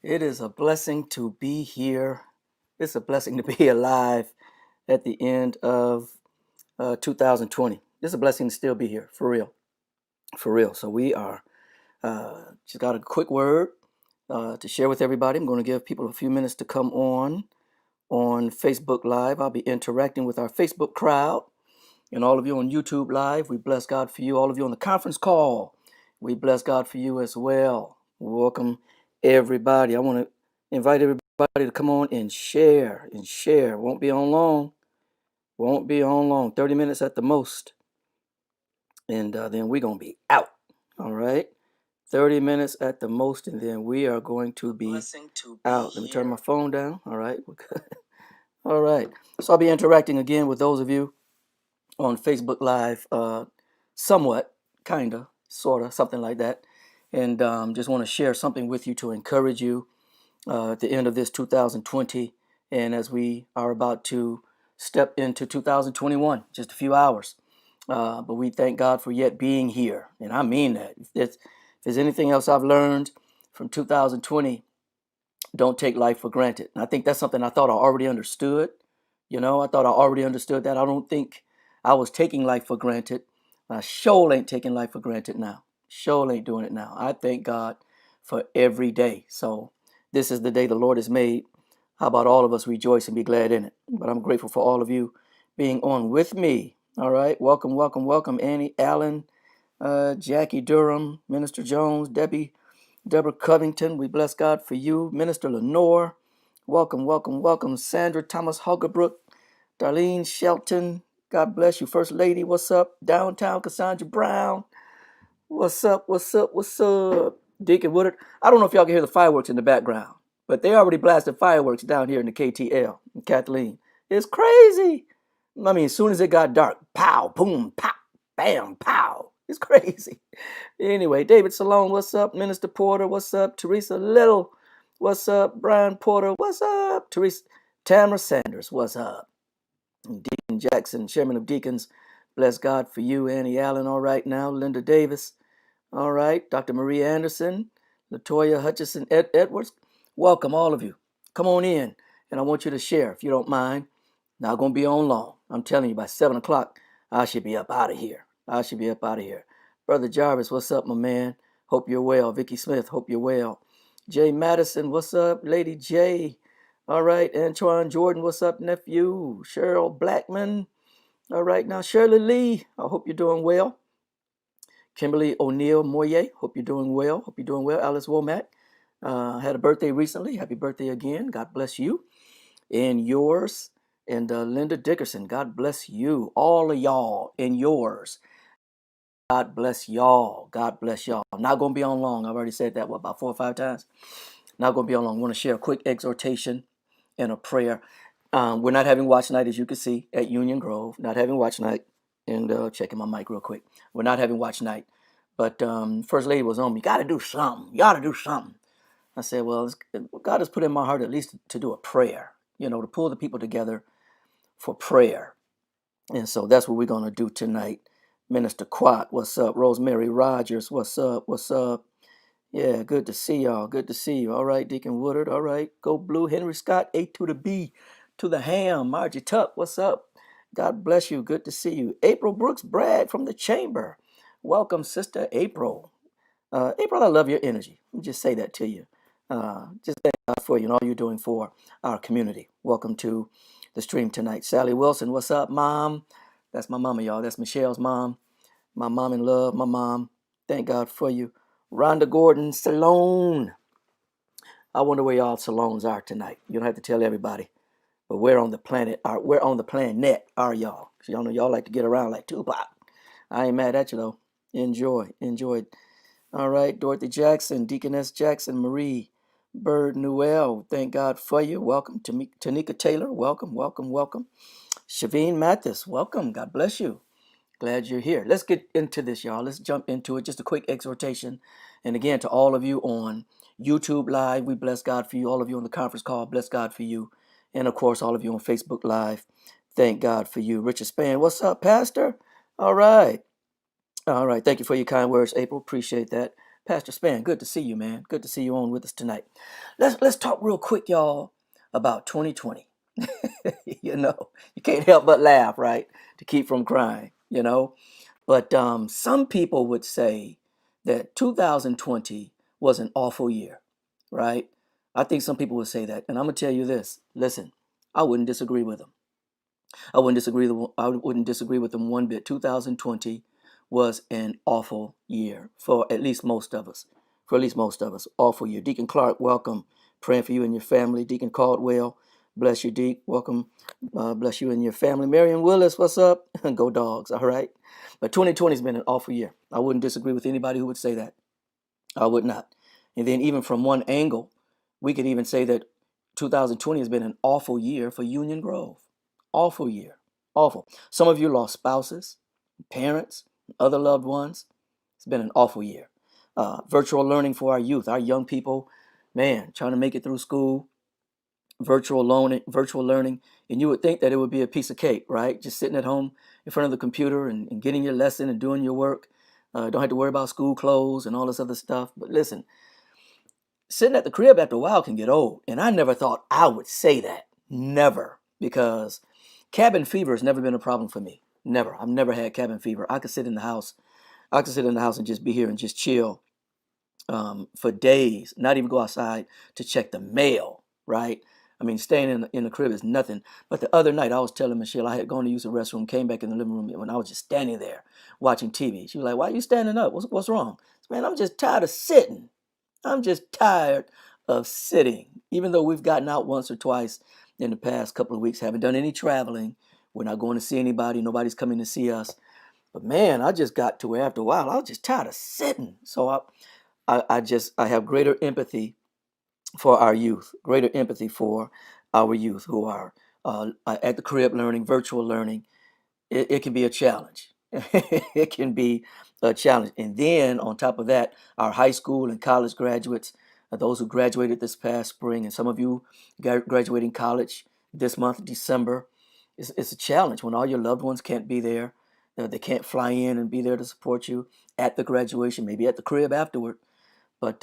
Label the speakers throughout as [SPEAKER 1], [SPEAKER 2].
[SPEAKER 1] It is a blessing to be here. It's a blessing to be alive at the end of 2020. It's a blessing to still be here, for real, for real. So we are just got a quick word to share with everybody. I'm going to give people a few minutes to come on Facebook Live. I'll be interacting with our Facebook crowd and all of you on YouTube Live. We bless God for you. All of you on the conference call, we bless God for you as well. Welcome everybody. I want to invite everybody to come on and share and share. Won't be on long. Won't be on long. 30 minutes at the most. And then we're going to be out. All right. 30 minutes at the most. And then we are going to be out. Let me turn my phone down. All right. All right. So I'll be interacting again with those of you on Facebook Live, somewhat, kind of, sort of, something like that. And just want to share something with you to encourage you at the end of this 2020. And as we are about to step into 2021, just a few hours. But we thank God for yet being here. And I mean that. If there's anything else I've learned from 2020, don't take life for granted. And I think that's something I thought I already understood. I thought I already understood that. I don't think I was taking life for granted. I sure ain't taking life for granted now. Sure ain't doing it now. I thank God for every day. So this is the day the Lord has made. How about all of us rejoice and be glad in it? But I'm grateful for all of you being on with me. All right. Welcome, welcome, welcome. Annie Allen, Jackie Durham, Minister Jones, Deborah Covington, we bless God for you. Minister Lenore, welcome, welcome, welcome. Sandra Thomas Hoggebrook, Darlene Shelton, God bless you. First Lady, what's up? Downtown Cassandra Brown, what's up, what's up, what's up? Deacon Woodard, I don't know if y'all can hear the fireworks in the background, but they already blasted fireworks down here in the KTL. Kathleen, it's crazy. I mean, as soon as it got dark, pow, boom, pow, bam, pow. It's crazy. Anyway, David Salone, what's up? Minister Porter, what's up? Teresa Little, what's up? Brian Porter, what's up? Tamara Sanders, what's up? And Deacon Jackson, Chairman of Deacons, bless God for you. Annie Allen, all right now. Linda Davis, all right. Dr. Marie Anderson, Latoya Hutchison Edwards, welcome all of you. Come on in, and I want you to share if you don't mind. Not going to be on long. I'm telling you, by 7 o'clock, I should be up out of here. I should be up out of here. Brother Jarvis, what's up, my man? Hope you're well. Vicky Smith, hope you're well. Jay Madison, what's up? Lady J. All right. Antoine Jordan, what's up, nephew? Cheryl Blackman. All right. Now, Shirley Lee, I hope you're doing well. Kimberly O'Neill Moye, hope you're doing well. Hope you're doing well. Alice Womack had a birthday recently. Happy birthday again. God bless you and yours. And Linda Dickerson, God bless you. All of y'all and yours. God bless y'all. God bless y'all. I'm not going to be on long. I've already said that, about 4 or 5 times? Not going to be on long. I want to share a quick exhortation and a prayer. We're not having watch night, as you can see, at Union Grove. Not having watch night. And checking my mic real quick. We're not having watch night. But First Lady was on me. You got to do something. You got to do something. I said, well, God has put in my heart at least to do a prayer, to pull the people together for prayer. And so that's what we're going to do tonight. Minister Quat, what's up? Rosemary Rogers, what's up? What's up? Yeah, good to see y'all. Good to see you. All right, Deacon Woodard. All right, go blue. Henry Scott, A to the B to the ham. Margie Tuck, what's up? God bless you. Good to see you. April Brooks Brad from the chamber. Welcome, Sister April. April, I love your energy. Let me just say that to you. Just thank God for you and all you're doing for our community. Welcome to the stream tonight. Sally Wilson, what's up, Mom? That's my mama, y'all. That's Michelle's mom. My mom in love, my mom. Thank God for you. Rhonda Gordon, Salone. I wonder where y'all Salones are tonight. You don't have to tell everybody. But where on the planet are where on the planet are y'all? 'Cause y'all know y'all like to get around like Tupac. I ain't mad at you though. Enjoy. Enjoy. All right, Dorothy Jackson, Deaconess Jackson, Marie Bird Newell, thank God for you. Welcome to me, Tanika Taylor. Welcome, welcome, welcome. Shavine Mathis, welcome. God bless you. Glad you're here. Let's get into this, y'all. Let's jump into it. Just a quick exhortation. And again, to all of you on YouTube Live, we bless God for you. All of you on the conference call, bless God for you. And of course, all of you on Facebook Live, thank God for you. Richard Span, what's up, Pastor? All right. All right. Thank you for your kind words, April. Appreciate that. Pastor Span, good to see you, man. Good to see you on with us tonight. Let's talk real quick, y'all, about 2020. You know, you can't help but laugh, right? To keep from crying, you know. But some people would say that 2020 was an awful year, right? I think some people would say that. And I'm going to tell you this. Listen, I wouldn't disagree with them. I wouldn't disagree with them one bit. 2020 was an awful year for at least most of us. For at least most of us, awful year. Deacon Clarke, welcome. Praying for you and your family. Deacon Caldwell, bless you, Deacon. Welcome. Bless you and your family. Marion Willis, what's up? Go Dogs. All right. But 2020 has been an awful year. I wouldn't disagree with anybody who would say that. I would not. And then even from one angle, we could even say that 2020 has been an awful year for Union Grove. Awful year. Awful. Some of you lost spouses, parents, other loved ones. It's been an awful year. Virtual learning for our youth, our young people, man, trying to make it through school, virtual learning, and you would think that it would be a piece of cake, right? Just sitting at home in front of the computer and getting your lesson and doing your work. Don't have to worry about school clothes and all this other stuff. But listen, sitting at the crib after a while can get old. And I never thought I would say that. Never. Because cabin fever has never been a problem for me. Never. I've never had cabin fever. I could sit in the house. I could sit in the house and just be here and just chill for days, not even go outside to check the mail, right? I mean, staying in the crib is nothing. But the other night, I was telling Michelle I had gone to use the restroom, came back in the living room when I was just standing there watching TV. She was like, "Why are you standing up? What's wrong?" Man, I'm just tired of sitting. I'm just tired of sitting. Even though we've gotten out once or twice in the past couple of weeks, haven't done any traveling. We're not going to see anybody. Nobody's coming to see us. But man, I just got to where after a while, I was just tired of sitting. So I have greater empathy for our youth, greater empathy for our youth who are at the crib learning, virtual learning. It can be a challenge. It can be a challenge. And then on top of that, our high school and college graduates, those who graduated this past spring, and some of you graduating college this month, December, it's a challenge when all your loved ones can't be there. They can't fly in and be there to support you at the graduation, maybe at the crib afterward. But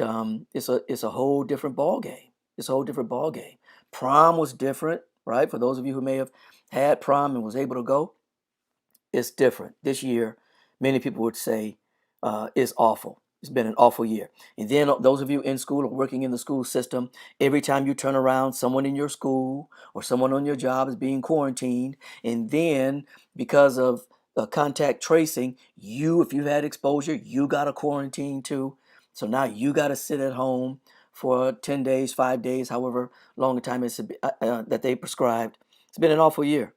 [SPEAKER 1] it's a whole different ball game. It's a whole different ball game. Prom was different, right? For those of you who may have had prom and was able to go, it's different. This year, many people would say is awful. It's been an awful year. And then those of you in school or working in the school system, every time you turn around, someone in your school or someone on your job is being quarantined. And then because of contact tracing, if you've had exposure, you got a quarantine too. So now you got to sit at home for 10 days, 5 days, however long a time that they prescribed. It's been an awful year.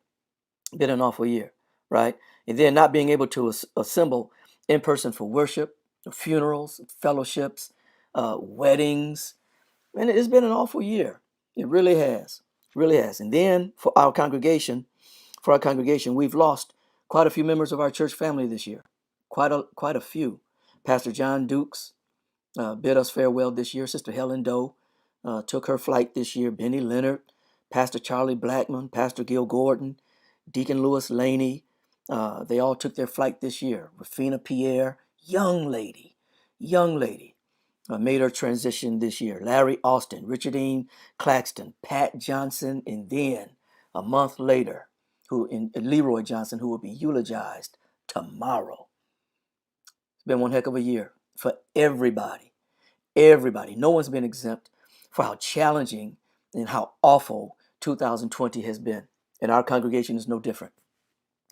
[SPEAKER 1] Been an awful year, right? And then not being able to assemble in person for worship, funerals, fellowships, weddings. And it's been an awful year. It really has, really has. And then for our congregation, we've lost quite a few members of our church family this year. Quite a few. Pastor John Dukes bid us farewell this year. Sister Helen Doe took her flight this year. Benny Leonard, Pastor Charlie Blackman, Pastor Gil Gordon, Deacon Lewis Laney, they all took their flight this year. Rafina Pierre, young lady, made her transition this year. Larry Austin, Richardine Claxton, Pat Johnson, and then a month later, Leroy Johnson, who will be eulogized tomorrow. It's been one heck of a year for everybody. Everybody. No one's been exempt for how challenging and how awful 2020 has been. And our congregation is no different.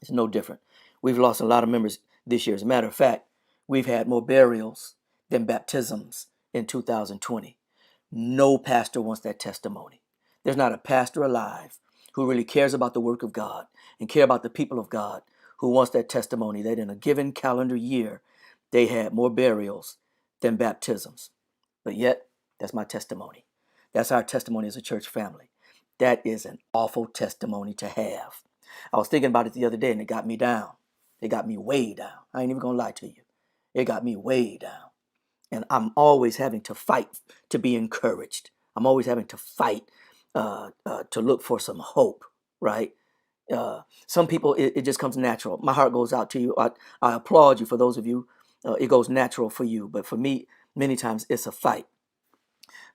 [SPEAKER 1] It's no different. We've lost a lot of members this year. As a matter of fact, we've had more burials than baptisms in 2020. No pastor wants that testimony. There's not a pastor alive who really cares about the work of God and care about the people of God who wants that testimony that in a given calendar year, they had more burials than baptisms. But yet, that's my testimony. That's our testimony as a church family. That is an awful testimony to have. I was thinking about it the other day and it got me down. It got me way down. I ain't even gonna lie to you. It got me way down. And I'm always having to fight to be encouraged. I'm always having to fight to look for some hope, right? Some people, it just comes natural. My heart goes out to you. I applaud you for those of you. It goes natural for you. But for me, Many times it's a fight.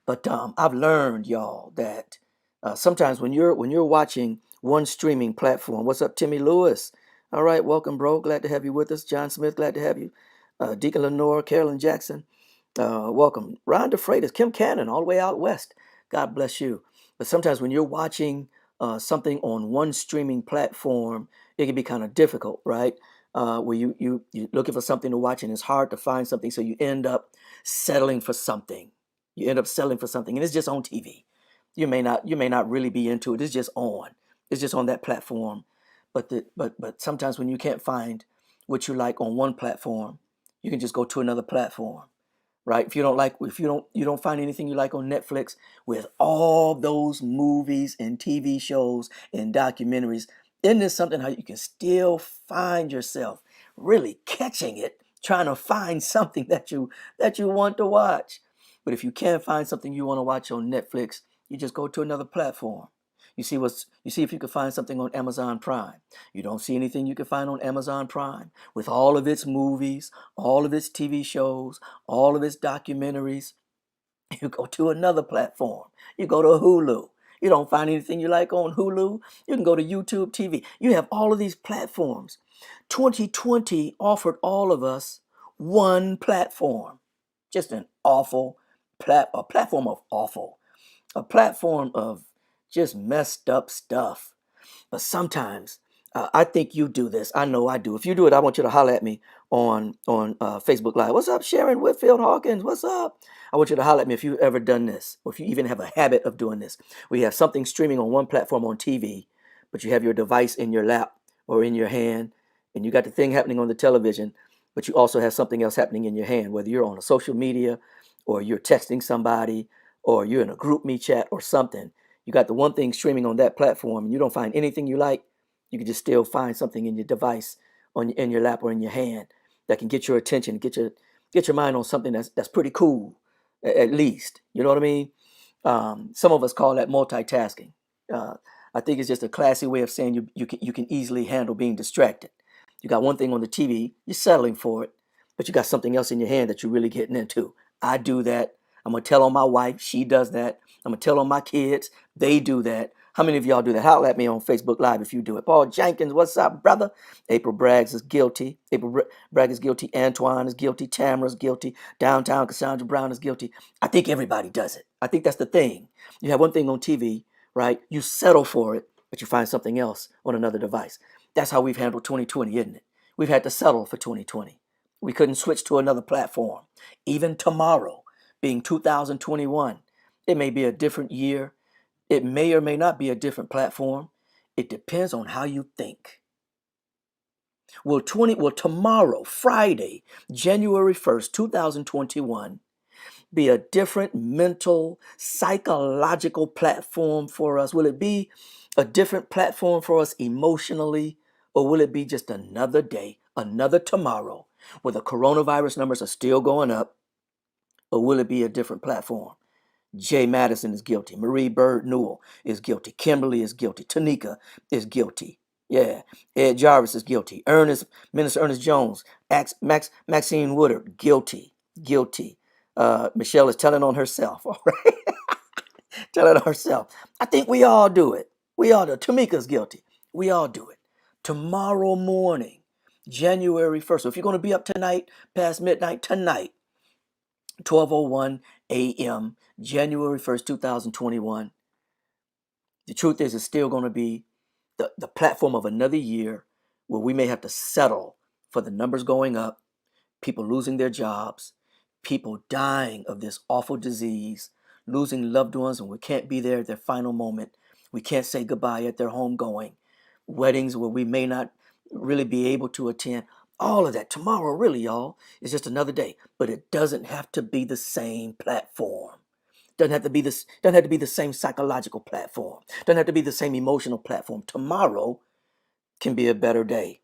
[SPEAKER 1] But I've learned, y'all, that sometimes when you're watching one streaming platform, what's up, Timmy Lewis? All right, welcome, bro. Glad to have you with us. John Smith, glad to have you. Deacon Lenore, Carolyn Jackson, welcome. Rhonda Freitas, Kim Cannon, all the way out west. God bless you. But sometimes when you're watching something on one streaming platform, it can be kind of difficult, right? Where you're looking for something to watch and it's hard to find something, so you end up settling for something. You end up settling for something, and it's just on TV. You may not really be into it. It's just on. It's just on that platform. But sometimes when you can't find what you like on one platform, you can just go to another platform, right? If you don't find anything you like on Netflix with all those movies and TV shows and documentaries, isn't this something how you can still find yourself really catching it, trying to find something that you want to watch? But if you can't find something you want to watch on Netflix, you just go to another platform. You see if you can find something on Amazon Prime. You don't see anything you can find on Amazon Prime with all of its movies, all of its TV shows, all of its documentaries. You go to another platform. You go to Hulu. You don't find anything you like on Hulu, you can go to YouTube TV. You have all of these platforms. 2020 offered all of us one platform. Just an awful a platform of awful, a platform of just messed up stuff. But sometimes I think you do this. I know I do. If you do it, I want you to holler at me on Facebook Live. What's up, Sharon Whitfield Hawkins? What's up? I want you to holler at me if you've ever done this, or if you even have a habit of doing this. We have something streaming on one platform on TV, but you have your device in your lap or in your hand, and you got the thing happening on the television, but you also have something else happening in your hand, whether you're on a social media or you're texting somebody or you're in a group me chat or something. You got the one thing streaming on that platform and you don't find anything you like, you can just still find something in your device, in your lap or in your hand, that can get your attention, get your mind on something that's pretty cool, at least. You know what I mean? Some of us call that multitasking. Uh, I think it's just a classy way of saying you can easily handle being distracted. You got one thing on the TV, you're settling for it, but you got something else in your hand that you're really getting into. I do that. I'm gonna tell on my wife, she does that. I'm gonna tell on my kids, they do that. How many of y'all do that? Holler at me on Facebook Live if you do it. Paul Jenkins, what's up, brother? April Braggs is guilty. Bragg is guilty. Antoine is guilty. Tamara's guilty. Downtown Cassandra Brown is guilty. I think everybody does it. I think that's the thing. You have one thing on TV, right? You settle for it, but you find something else on another device. That's how we've handled 2020, isn't it? We've had to settle for 2020. We couldn't switch to another platform. Even tomorrow, being 2021, it may be a different year. It may or may not be a different platform. It depends on how you think. Will tomorrow, Friday, January 1st, 2021, be a different mental, psychological platform for us? Will it be a different platform for us emotionally? Or will it be just another day, another tomorrow, where the coronavirus numbers are still going up? Or will it be a different platform? Jay Madison is guilty. Marie Bird Newell is guilty. Kimberly is guilty. Tanika is guilty. Yeah. Ed Jarvis is guilty. Minister Ernest Jones, Maxine Woodard, guilty. Guilty. Michelle is telling on herself. All right. Telling on herself. I think we all do it. We all do it. Tamika's guilty. We all do it. Tomorrow morning, January 1st. So if you're going to be up tonight, past midnight, tonight, 12:01 a.m., January 1st, 2021. The truth is, it's still going to be the platform of another year where we may have to settle for the numbers going up, people losing their jobs, people dying of this awful disease, losing loved ones, and we can't be there at their final moment. We can't say goodbye at their homegoing. Weddings where we may not really be able to attend. All of that. Tomorrow, really, y'all, is just another day. But it doesn't have to be the same platform. Doesn't have to be the same psychological platform. Doesn't have to be the same emotional platform. Tomorrow can be a better day.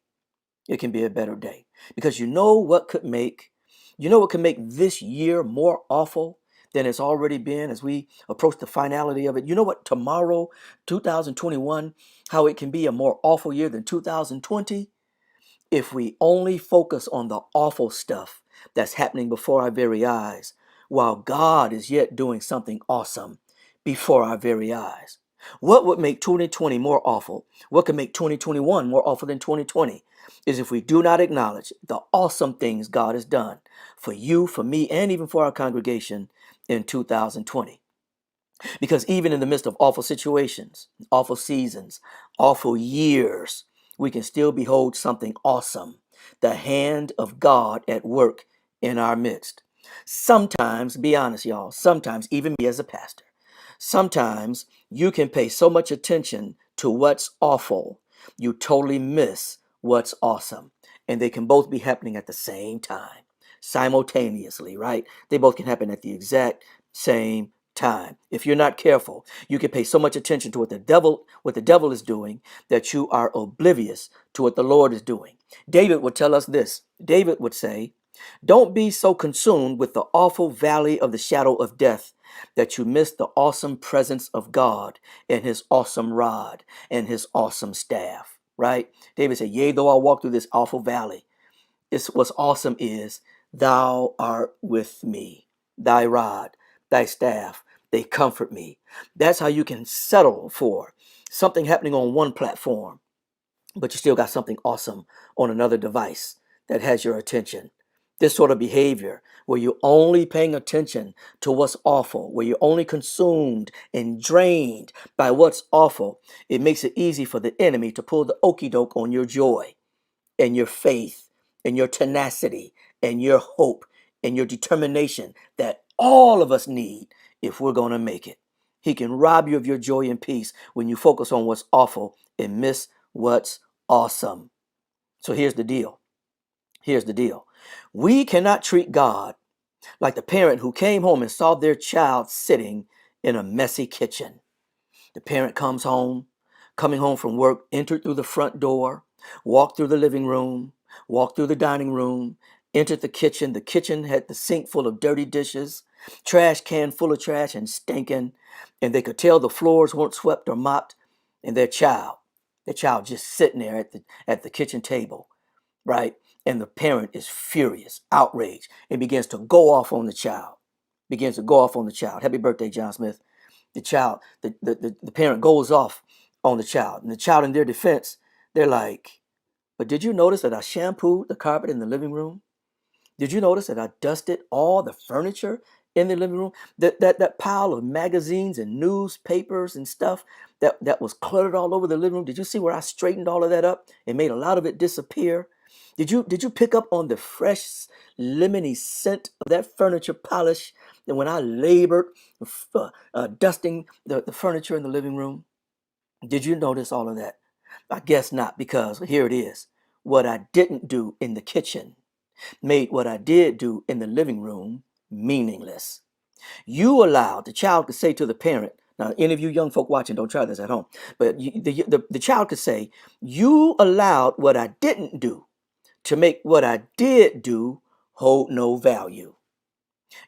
[SPEAKER 1] It can be a better day. Because you know what could make this year more awful than it's already been as we approach the finality of it? You know what tomorrow, 2021, how it can be a more awful year than 2020? If we only focus on the awful stuff that's happening before our very eyes, while God is yet doing something awesome before our very eyes. What would make 2020 more awful? What could make 2021 more awful than 2020 is if we do not acknowledge the awesome things God has done for you, for me, and even for our congregation in 2020. Because even in the midst of awful situations, awful seasons, awful years, we can still behold something awesome, the hand of God at work in our midst. Sometimes, be honest, y'all, sometimes, even me as a pastor, sometimes you can pay so much attention to what's awful, you totally miss what's awesome. And they can both be happening at the same time, simultaneously, right? They both can happen at the exact same time. If you're not careful, you can pay so much attention to what the devil is doing that you are oblivious to what the Lord is doing. David would tell us this. David would say, "Don't be so consumed with the awful valley of the shadow of death that you miss the awesome presence of God and his awesome rod and his awesome staff." Right? David said, "Yea, though I walk through this awful valley, what's awesome is thou art with me. Thy rod, thy staff, they comfort me." That's how you can settle for something happening on one platform, but you still got something awesome on another device that has your attention. This sort of behavior, where you're only paying attention to what's awful, where you're only consumed and drained by what's awful, it makes it easy for the enemy to pull the okey doke on your joy and your faith and your tenacity and your hope and your determination that all of us need if we're going to make it. He can rob you of your joy and peace when you focus on what's awful and miss what's awesome. So here's the deal. Here's the deal. We cannot treat God like the parent who came home and saw their child sitting in a messy kitchen. The parent coming home from work, entered through the front door, walked through the living room, walked through the dining room, entered the kitchen. The kitchen had the sink full of dirty dishes, trash can full of trash and stinking, and they could tell the floors weren't swept or mopped, and their child just sitting there at the kitchen table, right? And the parent is furious, outraged, and begins to go off on the child. Begins to go off on the child. Happy birthday, John Smith. The parent goes off on the child, and the child, in their defense, they're like, "But did you notice that I shampooed the carpet in the living room? Did you notice that I dusted all the furniture in the living room? That pile of magazines and newspapers and stuff that was cluttered all over the living room. Did you see where I straightened all of that up and made a lot of it disappear? Did you pick up on the fresh lemony scent of that furniture polish? And when I labored dusting the furniture in the living room, did you notice all of that? I guess not, because here it is. What I didn't do in the kitchen made what I did do in the living room meaningless." The child could say to the parent, now any of you young folk watching, don't try this at home, but the child could say, "You allowed what I didn't do to make what I did do hold no value.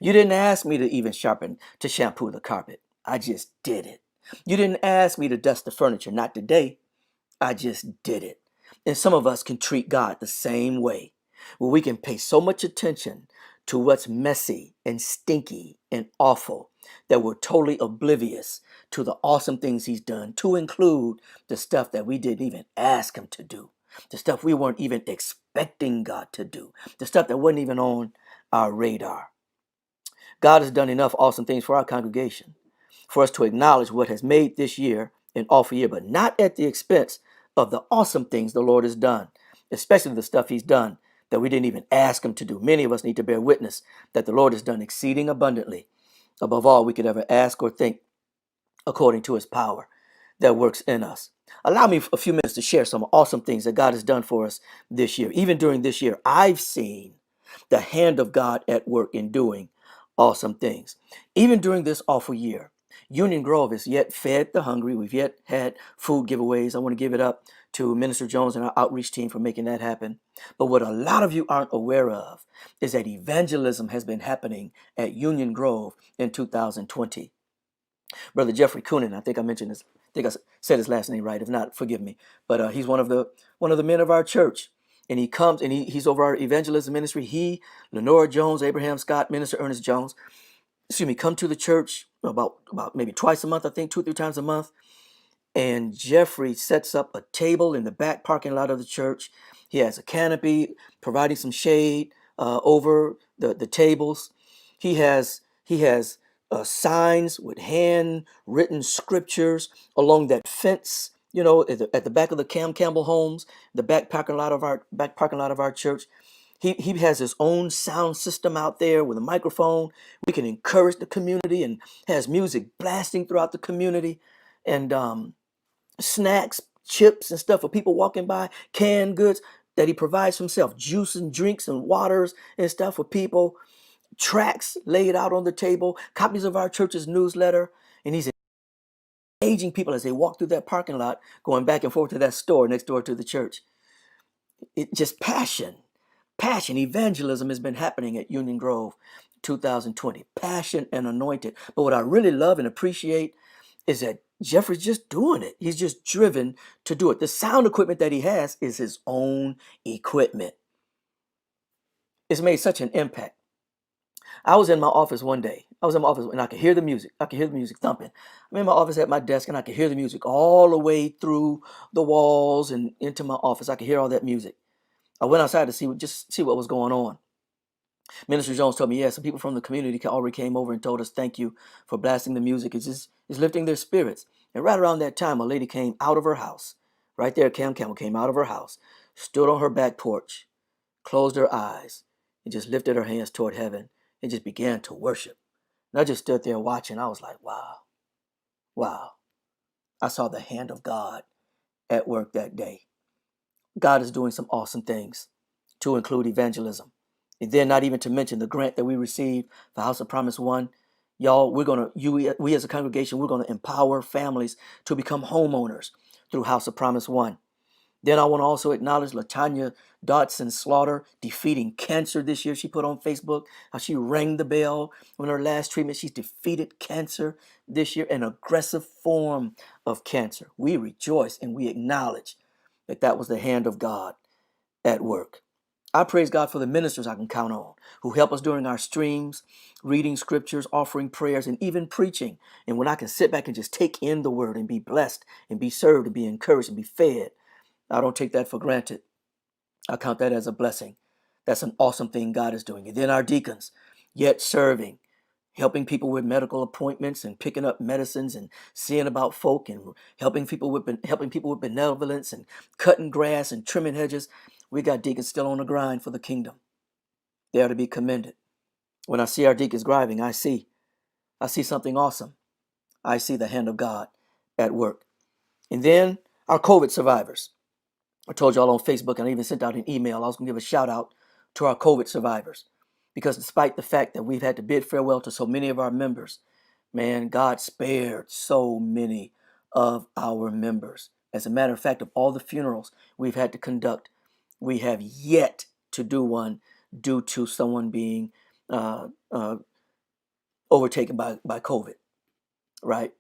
[SPEAKER 1] You didn't ask me to even to shampoo the carpet. I just did it. You didn't ask me to dust the furniture. Not today. I just did it." And some of us can treat God the same way, where we can pay so much attention to what's messy and stinky and awful that we're totally oblivious to the awesome things he's done, to include the stuff that we didn't even ask him to do, the stuff we weren't even expecting God to do, the stuff that wasn't even on our radar. God has done enough awesome things for our congregation for us to acknowledge what has made this year an awful year, but not at the expense of the awesome things the Lord has done, especially the stuff he's done that we didn't even ask him to do. Many of us need to bear witness that the Lord has done exceeding abundantly above all we could ever ask or think, according to his power that works in us. Allow me a few minutes to share some awesome things that God has done for us this year. Even during this year, I've seen the hand of God at work in doing awesome things. Even during this awful year, Union Grove has yet fed the hungry. We've yet had food giveaways. I want to give it up to Minister Jones and our outreach team for making that happen. But what a lot of you aren't aware of is that evangelism has been happening at Union Grove in 2020. Brother Jeffrey Coonan, I think I mentioned this. I think I said his last name right. If not, forgive me. But he's one of the men of our church, and he comes and he's over our evangelism ministry. He, Lenora Jones, Abraham Scott, Minister Ernest Jones. come to the church about maybe twice a month, I think, 2 or 3 times a month. And Jeffrey sets up a table in the back parking lot of the church. He has a canopy providing some shade over the tables. He has signs with handwritten scriptures along that fence, at the back of the Campbell homes, the back parking lot of our church. He has his own sound system out there with a microphone. We can encourage the community, and has music blasting throughout the community, and snacks, chips, and stuff for people walking by, canned goods that he provides for himself, juice and drinks and waters and stuff for people, tracts laid out on the table, copies of our church's newsletter, and he's engaging people as they walk through that parking lot, going back and forth to that store next door to the church. It just passion, evangelism has been happening at Union Grove 2020. Passion and anointed. But what I really love and appreciate is that Jeffrey's just doing it. He's just driven to do it. The sound equipment that he has is his own equipment. It's made such an impact. I was in my office one day. I was in my office and I could hear the music. I could hear the music thumping. I'm in my office at my desk and I could hear the music all the way through the walls and into my office. I could hear all that music. I went outside to see what was going on. Minister Jones told me, yeah, some people from the community already came over and told us thank you for blasting the music. It's lifting their spirits. And right around that time, a lady came out of her house. Right there, Cam Campbell came out of her house, stood on her back porch, closed her eyes, and just lifted her hands toward heaven and just began to worship. And I just stood there watching. I was like, wow, wow. I saw the hand of God at work that day. God is doing some awesome things, to include evangelism. And then not even to mention the grant that we received for House of Promise 1. Y'all, we as a congregation, we're going to empower families to become homeowners through House of Promise 1. Then I want to also acknowledge LaTanya Dodson Slaughter defeating cancer this year. She put on Facebook how she rang the bell when her last treatment. She's defeated cancer this year, an aggressive form of cancer. We rejoice and we acknowledge that was the hand of God at work. I praise God for the ministers I can count on who help us during our streams, reading scriptures, offering prayers, and even preaching. And when I can sit back and just take in the word and be blessed and be served and be encouraged and be fed, I don't take that for granted. I count that as a blessing. That's an awesome thing God is doing. And then our deacons, yet serving, helping people with medical appointments and picking up medicines and seeing about folk and helping people with benevolence and cutting grass and trimming hedges. We got deacons still on the grind for the kingdom. They are to be commended. When I see our deacons driving, I see something awesome. I see the hand of God at work. And then our COVID survivors. I told y'all on Facebook, and I even sent out an email. I was going to give a shout out to our COVID survivors, because despite the fact that we've had to bid farewell to so many of our members, man, God spared so many of our members. As a matter of fact, of all the funerals we've had to conduct, we have yet to do one due to someone being uh, uh, overtaken by COVID, right?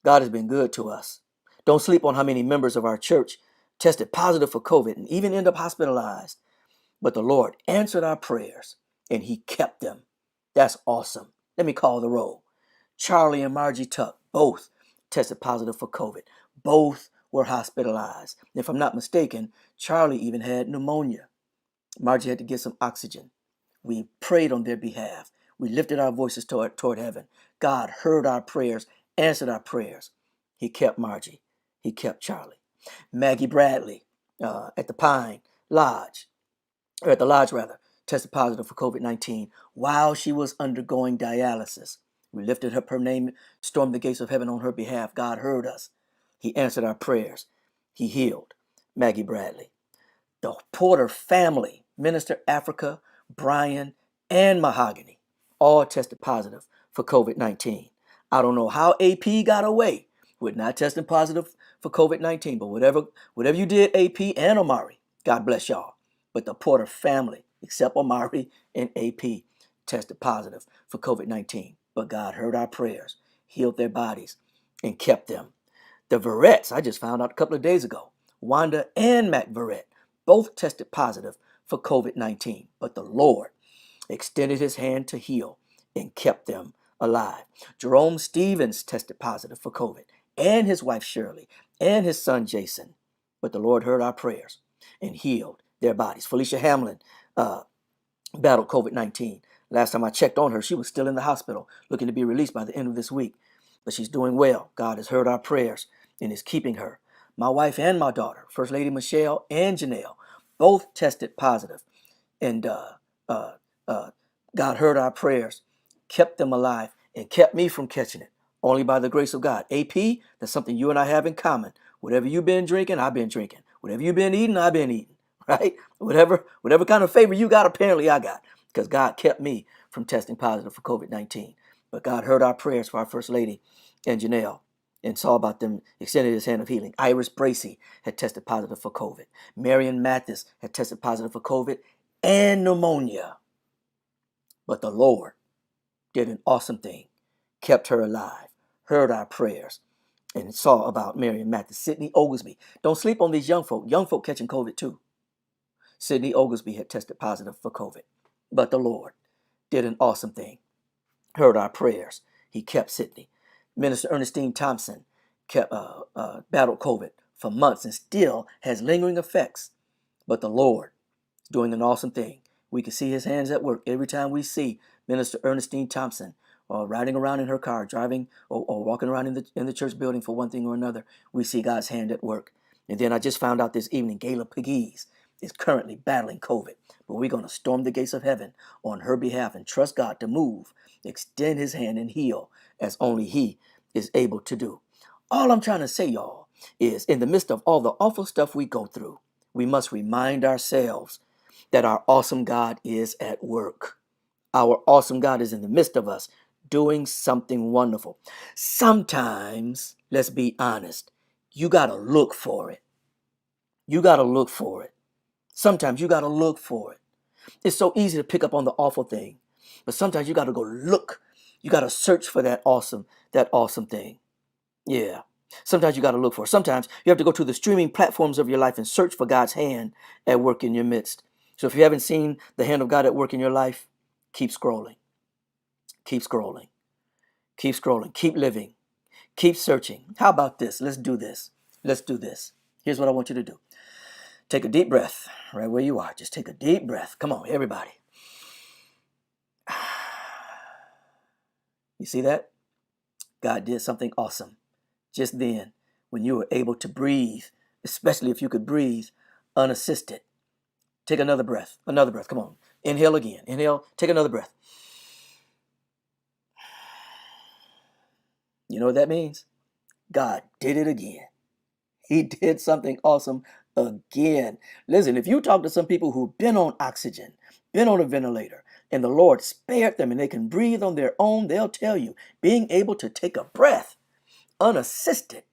[SPEAKER 1] God has been good to us. Don't sleep on how many members of our church tested positive for COVID and even end up hospitalized. But the Lord answered our prayers and he kept them. That's awesome. Let me call the roll. Charlie and Margie Tuck both tested positive for COVID. Both were hospitalized. If I'm not mistaken, Charlie even had pneumonia. Margie had to get some oxygen. We prayed on their behalf. We lifted our voices toward heaven. God heard our prayers, answered our prayers. He kept Margie. He kept Charlie. Maggie Bradley at the Pine Lodge, or at the lodge rather, tested positive for COVID-19 while she was undergoing dialysis. We lifted up her name, stormed the gates of heaven on her behalf. God heard us. He answered our prayers. He healed Maggie Bradley. The Porter family, Minister Africa, Brian, and Mahogany, all tested positive for COVID-19. I don't know how AP got away with not testing positive for COVID-19, but whatever you did, AP and Omari, God bless y'all. But the Porter family, except Omari and AP, tested positive for COVID-19. But God heard our prayers, healed their bodies, and kept them. The Verettes, I just found out a couple of days ago, Wanda and Matt Verrett, both tested positive for COVID-19, but the Lord extended his hand to heal and kept them alive. Jerome Stevens tested positive for COVID, and his wife Shirley, and his son Jason. But the Lord heard our prayers and healed their bodies. Felicia Hamlin battled COVID-19. Last time I checked on her, she was still in the hospital, looking to be released by the end of this week. But she's doing well. God has heard our prayers and is keeping her. My wife and my daughter, First Lady Michelle and Janelle, both tested positive. And uh, uh, God heard our prayers, kept them alive, and kept me from catching it. Only by the grace of God. AP, that's something you and I have in common. Whatever you've been drinking, I've been drinking. Whatever you've been eating, I've been eating. Right? Whatever kind of favor you got, apparently I got. Because God kept me from testing positive for COVID-19. But God heard our prayers for our First Lady and Janelle and saw about them, extended his hand of healing. Iris Bracey had tested positive for COVID. Marion Mathis had tested positive for COVID and pneumonia. But the Lord did an awesome thing, kept her alive, heard our prayers, and saw about Marion Mathis. Sydney Oglesby. Don't sleep on these young folk. Young folk catching COVID too. Sydney Oglesby had tested positive for COVID. But the Lord did an awesome thing, heard our prayers. He kept Sydney. Minister Ernestine Thompson kept battled COVID for months and still has lingering effects. But the Lord is doing an awesome thing. We can see his hands at work every time we see Minister Ernestine Thompson riding around in her car, driving or walking around in the church building for one thing or another. We see God's hand at work. And then I just found out this evening, Gayla Pegues is currently battling COVID. But we're going to storm the gates of heaven on her behalf and trust God to move, extend his hand, and heal as only he is able to do. All I'm trying to say, y'all, is in the midst of all the awful stuff we go through, we must remind ourselves that our awesome God is at work. Our awesome God is in the midst of us doing something wonderful. Sometimes, let's be honest, you got to look for it. You got to look for it. Sometimes you got to look for it. It's so easy to pick up on the awful thing, but sometimes you got to go look. You got to search for that awesome thing. Yeah. Sometimes you got to look for it. Sometimes you have to go to the streaming platforms of your life and search for God's hand at work in your midst. So if you haven't seen the hand of God at work in your life, keep scrolling. Keep scrolling. Keep scrolling. Keep living. Keep searching. How about this? Let's do this. Let's do this. Here's what I want you to do. Take a deep breath right where you are. Just take a deep breath. Come on, everybody. You see that? God did something awesome just then when you were able to breathe, especially if you could breathe unassisted. Take another breath. Another breath. Come on. Inhale again. Inhale. Take another breath. You know what that means? God did it again. He did something awesome again. Listen, if you talk to some people who've been on oxygen, been on a ventilator, and the Lord spared them and they can breathe on their own, they'll tell you being able to take a breath unassisted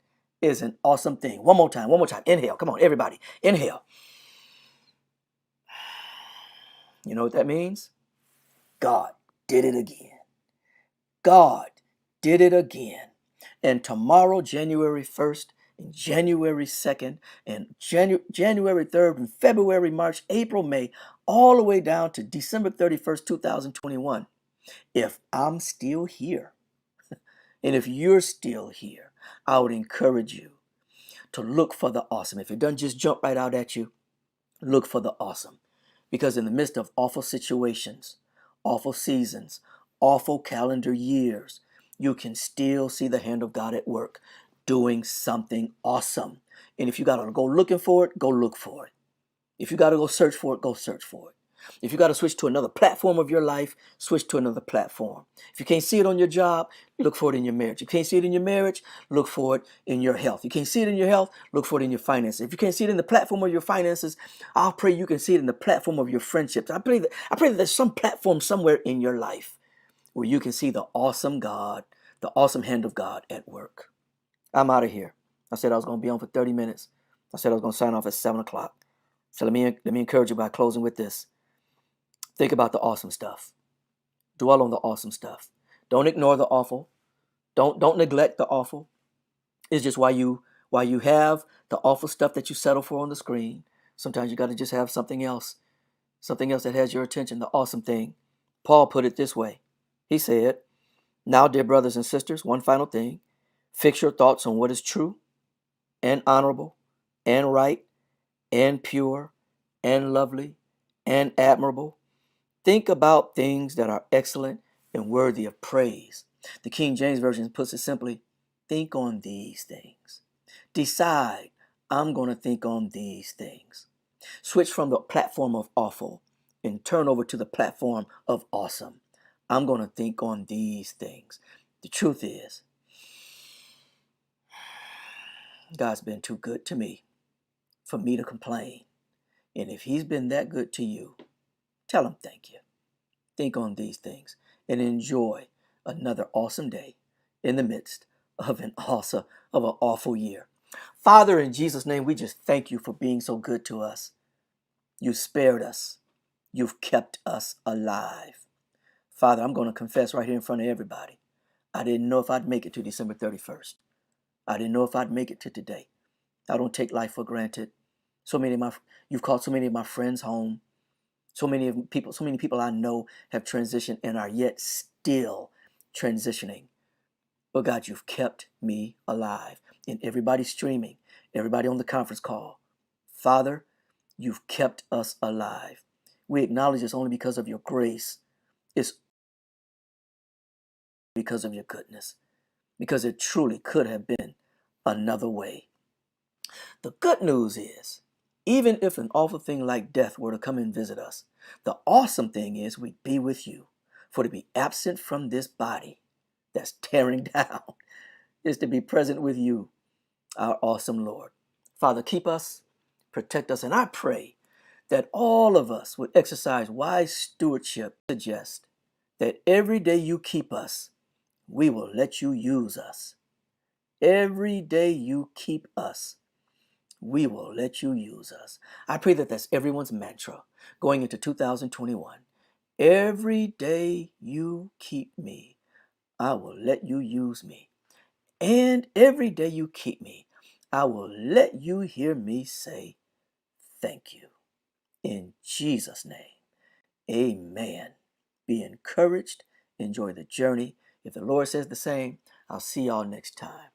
[SPEAKER 1] is an awesome thing. One more time. One more time. Inhale. Come on, everybody. Inhale. You know what that means? God did it again. God did it again. And tomorrow, January 1st, and January 2nd, and January 3rd, and February, March, April, May, all the way down to December 31st, 2021. If I'm still here, and if you're still here, I would encourage you to look for the awesome. If it doesn't just jump right out at you, look for the awesome. Because in the midst of awful situations, awful seasons, awful calendar years, you can still see the hand of God at work doing something awesome. And if you got to go looking for it, go look for it. If you got to go search for it, go search for it. If you got to switch to another platform of your life, switch to another platform. If you can't see it on your job, look for it in your marriage. If you can't see it in your marriage, look for it in your health. You can't see it in your health, look for it in your finances. If you can't see it in the platform of your finances, I'll pray you can see it in the platform of your friendships. I pray that there's some platform somewhere in your life where you can see the awesome God, the awesome hand of God at work. I'm out of here. I said I was going to be on for 30 minutes. I said I was going to sign off at 7 o'clock. So let me encourage you by closing with this. Think about the awesome stuff. Dwell on the awesome stuff. Don't ignore the awful. Don't neglect the awful. It's just why you have the awful stuff that you settle for on the screen. Sometimes you got to just have something else that has your attention, the awesome thing. Paul put it this way. He said, Now, dear brothers and sisters, one final thing. Fix your thoughts on what is true and honorable and right and pure and lovely and admirable. Think about things that are excellent and worthy of praise. The King James Version puts it simply, think on these things. Decide, I'm going to think on these things. Switch from the platform of awful and turn over to the platform of awesome. I'm going to think on these things. The truth is, God's been too good to me for me to complain. And if he's been that good to you, tell him thank you. Think on these things and enjoy another awesome day in the midst of an awful year. Father, in Jesus' name, we just thank you for being so good to us. You spared us. You've kept us alive. Father, I'm going to confess right here in front of everybody. I didn't know if I'd make it to December 31st. I didn't know if I'd make it to today. I don't take life for granted. You've called so many of my friends home. So many people I know have transitioned and are yet still transitioning. But God, you've kept me alive. And everybody streaming, everybody on the conference call. Father, you've kept us alive. We acknowledge this only because of your grace. It's because of your goodness. Because it truly could have been another way. The good news is, even if an awful thing like death were to come and visit us, the awesome thing is we'd be with you. For to be absent from this body that's tearing down is to be present with you, our awesome Lord. Father, keep us, protect us, and I pray that all of us would exercise wise stewardship. Suggest that every day you keep us, we will let you use us. Every day you keep us, we will let you use us. I pray that that's everyone's mantra going into 2021. Every day you keep me, I will let you use me. And every day you keep me, I will let you hear me say thank you. In Jesus' name, amen. Be encouraged. Enjoy the journey. If the Lord says the same, I'll see y'all next time.